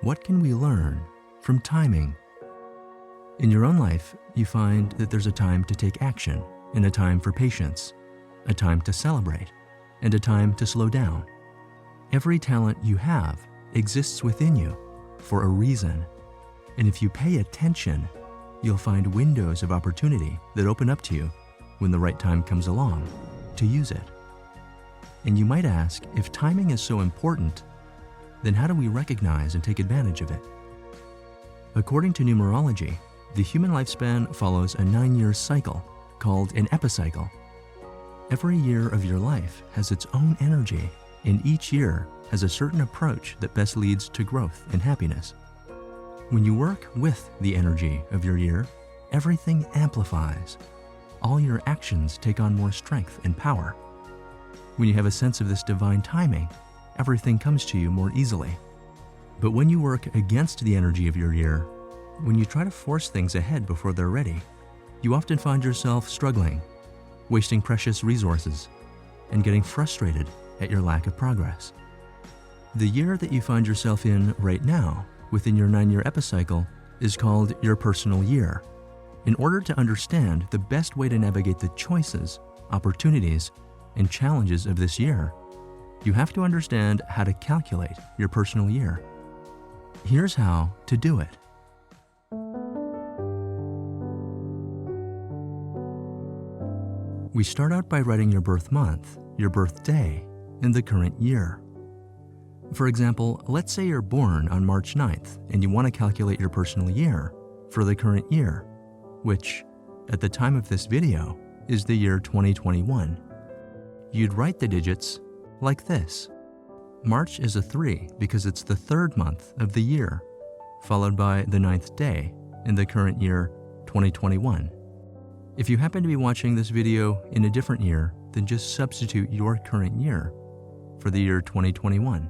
What can we learn from timing? In your own life, you find that there's a time to take action and a time for patience, a time to celebrate, and a time to slow down. Every talent you have exists within you for a reason. And if you pay attention, you'll find windows of opportunity that open up to you when the right time comes along to use it. And you might ask, if timing is so important, then how do we recognize and take advantage of it? According to numerology, the human lifespan follows a 9-year cycle called an epicycle. Every year of your life has its own energy, and each year has a certain approach that best leads to growth and happiness. When you work with the energy of your year, everything amplifies. All your actions take on more strength and power. When you have a sense of this divine timing, everything comes to you more easily. But when you work against the energy of your year, when you try to force things ahead before they're ready, you often find yourself struggling, wasting precious resources, and getting frustrated at your lack of progress. The year that you find yourself in right now, within your 9-year epicycle, is called your personal year. In order to understand the best way to navigate the choices, opportunities, and challenges of this year, you have to understand how to calculate your personal year. Here's how to do it. We start out by writing your birth month, your birthday, and the current year. For example, let's say you're born on March 9th and you want to calculate your personal year for the current year, which, at the time of this video, is the year 2021. You'd write the digits like this. March is a 3 because it's the 3rd month of the year, followed by the 9th day in the current year 2021. If you happen to be watching this video in a different year, then just substitute your current year for the year 2021.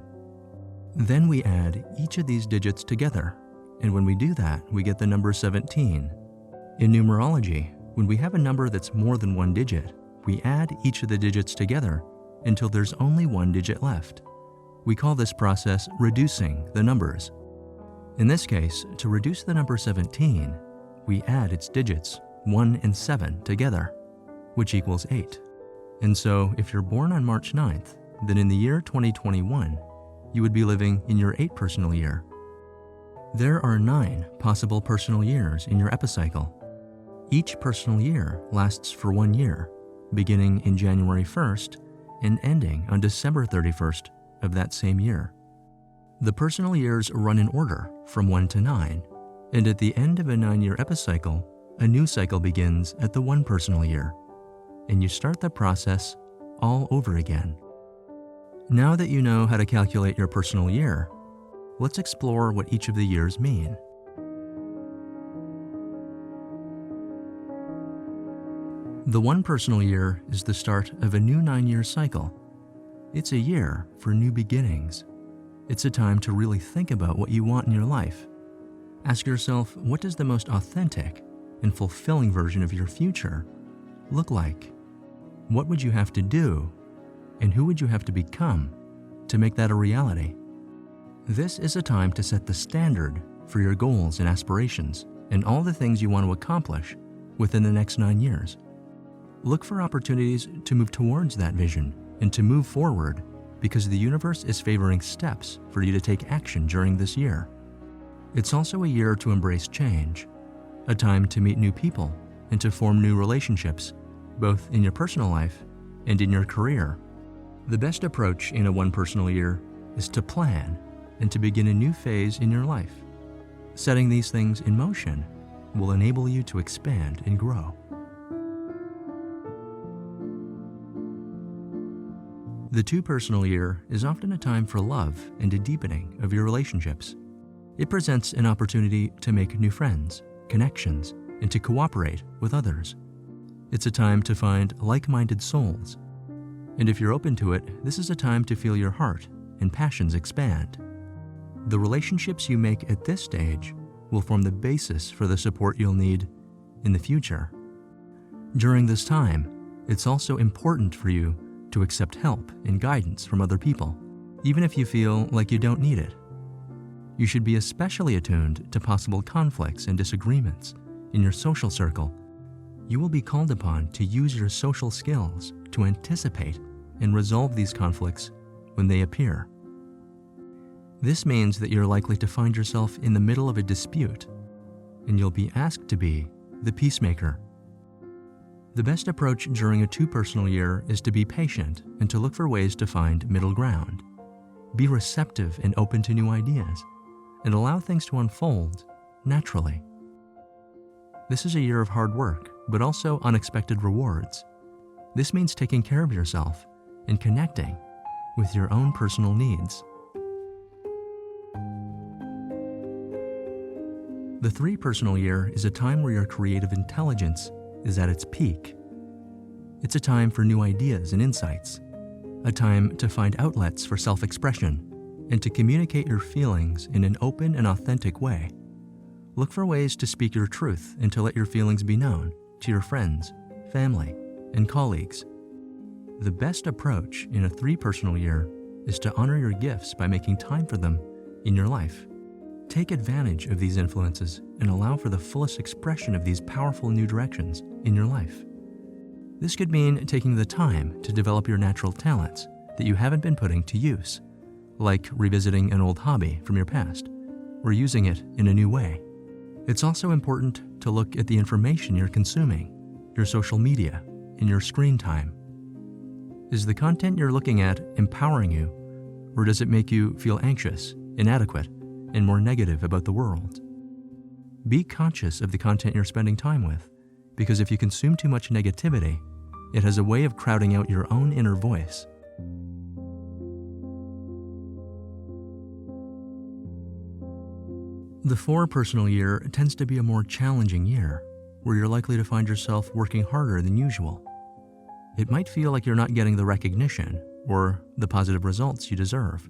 Then we add each of these digits together, and when we do that, we get the number 17. In numerology, when we have a number that's more than one digit, we add each of the digits together until there's only one digit left. We call this process reducing the numbers. In this case, to reduce the number 17, we add its digits 1 and 7 together, which equals 8. And so, if you're born on March 9th, then in the year 2021, you would be living in your 8th personal year. There are 9 possible personal years in your epicycle. Each personal year lasts for 1 year, beginning in January 1st and ending on December 31st of that same year. The personal years run in order from 1 to 9, and at the end of a 9-year epicycle, a new cycle begins at the 1 personal year, and you start the process all over again. Now that you know how to calculate your personal year, let's explore what each of the years mean. The 1 personal year is the start of a new 9-year cycle. It's a year for new beginnings. It's a time to really think about what you want in your life. Ask yourself, what does the most authentic and fulfilling version of your future look like? What would you have to do, and who would you have to become to make that a reality? This is a time to set the standard for your goals and aspirations and all the things you want to accomplish within the next 9 years. Look for opportunities to move towards that vision and to move forward, because the universe is favoring steps for you to take action during this year. It's also a year to embrace change, a time to meet new people and to form new relationships, both in your personal life and in your career. The best approach in a 1 personal year is to plan and to begin a new phase in your life. Setting these things in motion will enable you to expand and grow. The 2 personal year is often a time for love and a deepening of your relationships. It presents an opportunity to make new friends, connections, and to cooperate with others. It's a time to find like-minded souls. And if you're open to it, this is a time to feel your heart and passions expand. The relationships you make at this stage will form the basis for the support you'll need in the future. During this time, it's also important for you to accept help and guidance from other people, even if you feel like you don't need it. You should be especially attuned to possible conflicts and disagreements in your social circle. You will be called upon to use your social skills to anticipate and resolve these conflicts when they appear. This means that you're likely to find yourself in the middle of a dispute, and you'll be asked to be the peacemaker. The best approach during a two-personal year is to be patient and to look for ways to find middle ground. Be receptive and open to new ideas, and allow things to unfold naturally. This is a year of hard work, but also unexpected rewards. This means taking care of yourself and connecting with your own personal needs. The three-personal year is a time where your creative intelligence is at its peak. It's a time for new ideas and insights, a time to find outlets for self-expression and to communicate your feelings in an open and authentic way. Look for ways to speak your truth and to let your feelings be known to your friends, family, and colleagues. The best approach in a three-personal year is to honor your gifts by making time for them in your life. Take advantage of these influences and allow for the fullest expression of these powerful new directions in your life. This could mean taking the time to develop your natural talents that you haven't been putting to use, like revisiting an old hobby from your past or using it in a new way. It's also important to look at the information you're consuming, your social media, and your screen time. Is the content you're looking at empowering you, or does it make you feel anxious, inadequate, and more negative about the world? Be conscious of the content you're spending time with, because if you consume too much negativity, it has a way of crowding out your own inner voice. The four-personal year tends to be a more challenging year, where you're likely to find yourself working harder than usual. It might feel like you're not getting the recognition or the positive results you deserve.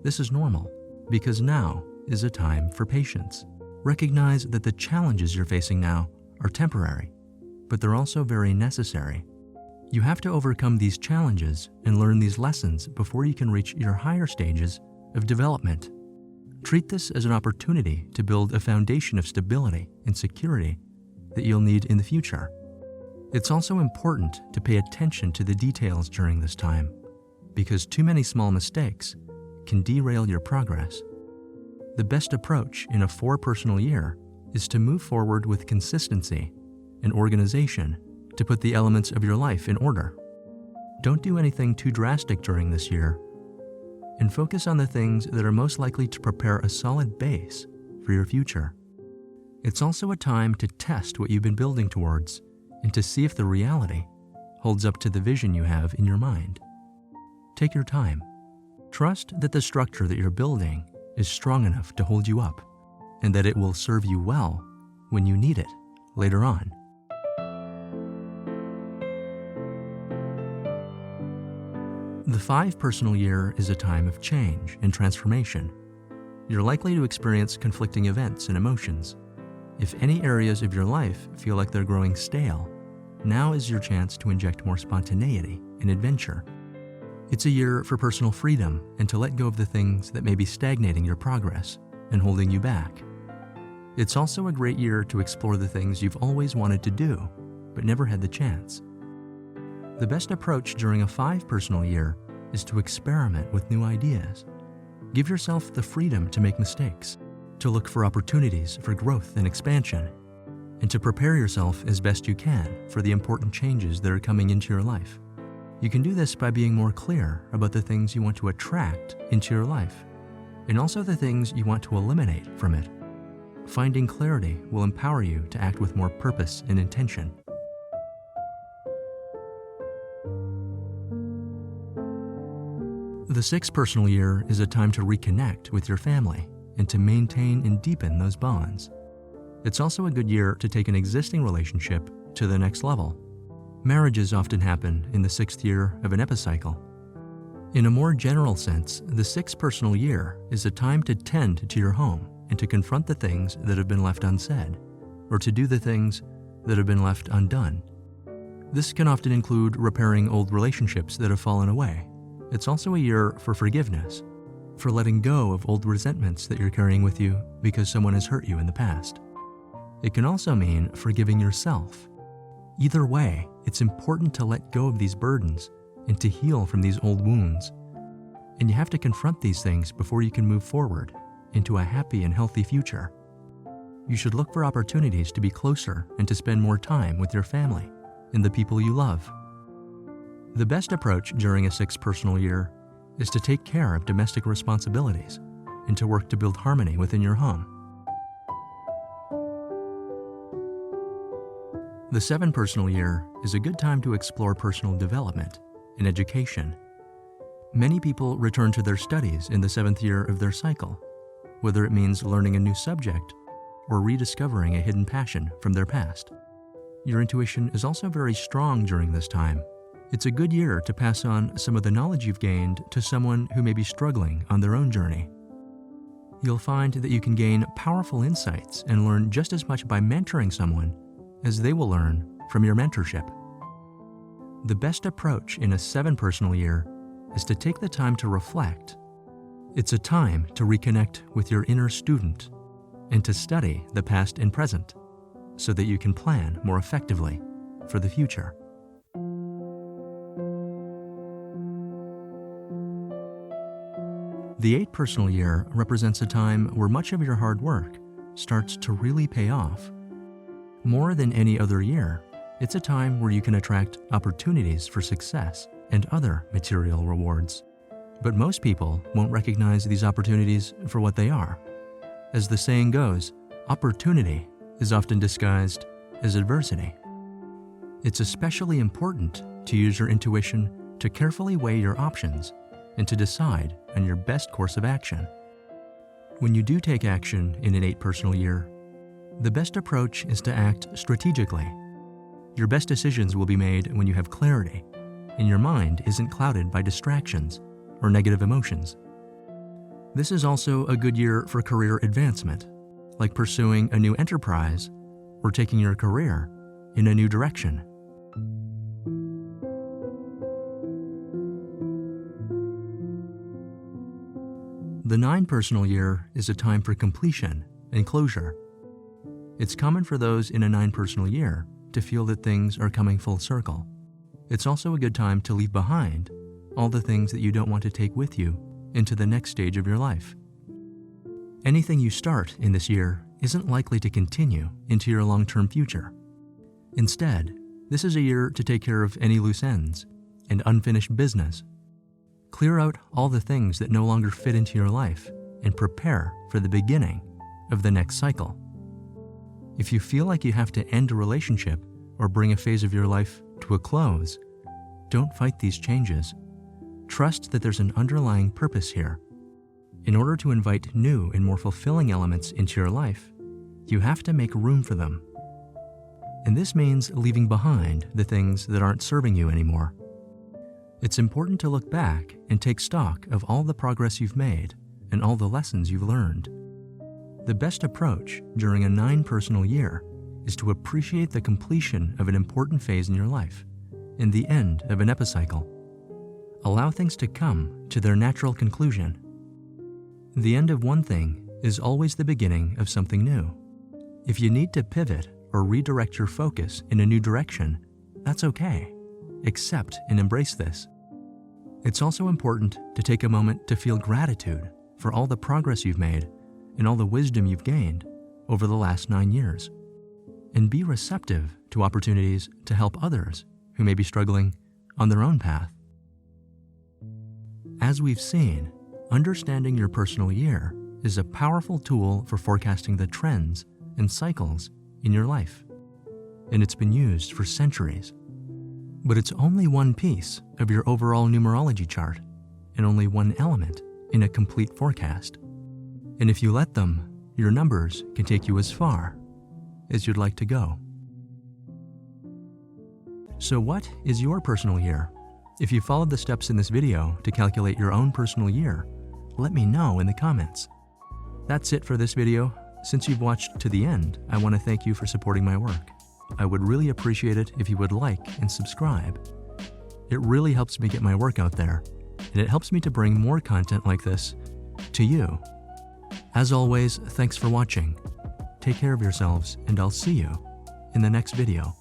This is normal, because now is a time for patience. Recognize that the challenges you're facing now are temporary, but they're also very necessary. You have to overcome these challenges and learn these lessons before you can reach your higher stages of development. Treat this as an opportunity to build a foundation of stability and security that you'll need in the future. It's also important to pay attention to the details during this time, because too many small mistakes can derail your progress. The best approach in a four-personal year is to move forward with consistency and organization to put the elements of your life in order. Don't do anything too drastic during this year, and focus on the things that are most likely to prepare a solid base for your future. It's also a time to test what you've been building towards and to see if the reality holds up to the vision you have in your mind. Take your time. Trust that the structure that you're building is strong enough to hold you up, and that it will serve you well when you need it later on. The five-personal year is a time of change and transformation. You're likely to experience conflicting events and emotions. If any areas of your life feel like they're growing stale, now is your chance to inject more spontaneity and adventure. It's a year for personal freedom and to let go of the things that may be stagnating your progress and holding you back. It's also a great year to explore the things you've always wanted to do, but never had the chance. The best approach during a five-personal year is to experiment with new ideas. Give yourself the freedom to make mistakes, to look for opportunities for growth and expansion, and to prepare yourself as best you can for the important changes that are coming into your life. You can do this by being more clear about the things you want to attract into your life, and also the things you want to eliminate from it. Finding clarity will empower you to act with more purpose and intention. The six-personal year is a time to reconnect with your family and to maintain and deepen those bonds. It's also a good year to take an existing relationship to the next level. Marriages often happen in the sixth year of an epicycle. In a more general sense, the six-personal year is a time to tend to your home and to confront the things that have been left unsaid, or to do the things that have been left undone. This can often include repairing old relationships that have fallen away. It's also a year for forgiveness, for letting go of old resentments that you're carrying with you because someone has hurt you in the past. It can also mean forgiving yourself. Either way, it's important to let go of these burdens and to heal from these old wounds. And you have to confront these things before you can move forward into a happy and healthy future. You should look for opportunities to be closer and to spend more time with your family and the people you love. The best approach during a 6th personal year is to take care of domestic responsibilities and to work to build harmony within your home. The 7th personal year is a good time to explore personal development and education. Many people return to their studies in the 7th year of their cycle, whether it means learning a new subject or rediscovering a hidden passion from their past. Your intuition is also very strong during this time. It's a good year to pass on some of the knowledge you've gained to someone who may be struggling on their own journey. You'll find that you can gain powerful insights and learn just as much by mentoring someone as they will learn from your mentorship. The best approach in a 7th personal year is to take the time to reflect. It's a time to reconnect with your inner student and to study the past and present so that you can plan more effectively for the future. The 8th personal year represents a time where much of your hard work starts to really pay off. More than any other year, it's a time where you can attract opportunities for success and other material rewards. But most people won't recognize these opportunities for what they are. As the saying goes, opportunity is often disguised as adversity. It's especially important to use your intuition to carefully weigh your options and to decide on your best course of action. When you do take action in an 8th personal year, the best approach is to act strategically. Your best decisions will be made when you have clarity and your mind isn't clouded by distractions or negative emotions. This is also a good year for career advancement, like pursuing a new enterprise or taking your career in a new direction. The 9th personal year is a time for completion and closure. It's common for those in a 9th personal year to feel that things are coming full circle. It's also a good time to leave behind all the things that you don't want to take with you into the next stage of your life. Anything you start in this year isn't likely to continue into your long-term future. Instead, this is a year to take care of any loose ends and unfinished business. Clear out all the things that no longer fit into your life and prepare for the beginning of the next cycle. If you feel like you have to end a relationship or bring a phase of your life to a close, don't fight these changes. Trust that there's an underlying purpose here. In order to invite new and more fulfilling elements into your life, you have to make room for them. And this means leaving behind the things that aren't serving you anymore. It's important to look back and take stock of all the progress you've made and all the lessons you've learned. The best approach during a 9th personal year is to appreciate the completion of an important phase in your life and the end of an epicycle. Allow things to come to their natural conclusion. The end of one thing is always the beginning of something new. If you need to pivot or redirect your focus in a new direction, that's okay. Accept and embrace this. It's also important to take a moment to feel gratitude for all the progress you've made and all the wisdom you've gained over the last 9 years. And be receptive to opportunities to help others who may be struggling on their own path. As we've seen, understanding your personal year is a powerful tool for forecasting the trends and cycles in your life. And it's been used for centuries. But it's only one piece of your overall numerology chart and only one element in a complete forecast. And if you let them, your numbers can take you as far as you'd like to go. So what is your personal year? If you followed the steps in this video to calculate your own personal year, let me know in the comments. That's it for this video. Since you've watched to the end, I want to thank you for supporting my work. I would really appreciate it if you would like and subscribe. It really helps me get my work out there, and it helps me to bring more content like this to you. As always, thanks for watching. Take care of yourselves, and I'll see you in the next video.